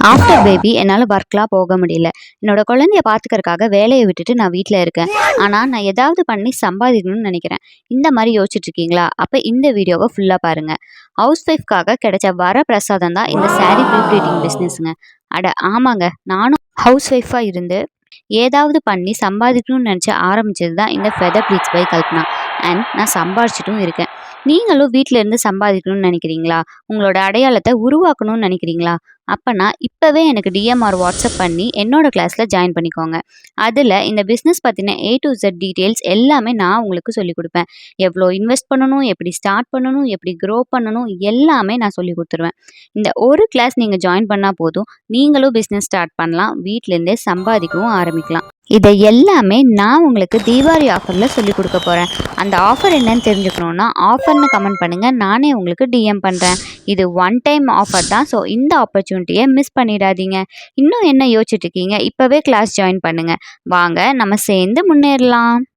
After baby என்னால் ஒர்க்லாம் போக முடியல. என்னோட குழந்தைய பார்த்துக்கறக்காக வேலையை விட்டுட்டு நான் வீட்டில் இருக்கேன். ஆனால் நான் ஏதாவது பண்ணி சம்பாதிக்கணும்னு நினைக்கிறேன். இந்த மாதிரி யோசிச்சுட்டு இருக்கீங்களா? அப்போ இந்த வீடியோவை ஃபுல்லாக பாருங்கள். ஹவுஸ் ஒய்ஃப்காக கிடைச்ச பிரசாதம் தான் இந்த சாரீ ப்ரீப்ளீட்டிங் பிஸ்னஸ்ங்க. அட ஆமாங்க, நானும் ஹவுஸ் ஒய்ஃபாக இருந்து ஏதாவது பண்ணி சம்பாதிக்கணும்னு நினச்சி ஆரம்பிச்சது தான் இந்த feather pleats by Kalpana. And நான் சம்பாதிச்சிட்டும் இருக்கேன். நீங்களும் வீட்டில் இருந்து சம்பாதிக்கணும்னு நினைக்கிறீங்களா? உங்களோட அடையாளத்தை உருவாக்கணும்னு நினைக்கிறீங்களா? அப்போனா இப்போவே எனக்கு டிஎம்ஆர் வாட்ஸ்அப் பண்ணி என்னோட கிளாஸில் ஜாயின் பண்ணிக்கோங்க. அதில் இந்த பிஸ்னஸ் பற்றின A to Z டீட்டெயில்ஸ் எல்லாமே நான் உங்களுக்கு சொல்லிக் கொடுப்பேன். எவ்வளோ இன்வெஸ்ட் பண்ணணும், எப்படி ஸ்டார்ட் பண்ணணும், எப்படி க்ரோ பண்ணணும், எல்லாமே நான் சொல்லி கொடுத்துருவேன். இந்த ஒரு கிளாஸ் நீங்கள் ஜாயின் பண்ணால் போதும், நீங்களும் பிஸ்னஸ் ஸ்டார்ட் பண்ணலாம், வீட்டிலேருந்தே சம்பாதிக்கவும் ஆரம்பிக்கலாம். இதை எல்லாமே நான் உங்களுக்கு தீபாவளி ஆஃபரில் சொல்லிக் கொடுக்க போகிறேன். அந்த ஆஃபர் என்னன்னு தெரிஞ்சுக்கணுன்னா ஆஃபர்னு கமெண்ட் பண்ணுங்கள், நானே உங்களுக்கு டிஎம் பண்ணுறேன். இது ஒன் டைம் ஆஃபர் தான். ஸோ இந்த ஆப்பர்ச்சுனிட்டியை மிஸ் பண்ணிடாதீங்க. இன்னும் என்ன யோசிச்சுட்டு இருக்கீங்க? இப்போவே கிளாஸ் ஜாயின் பண்ணுங்கள். வாங்க நம்ம சேர்ந்து முன்னேறலாம்.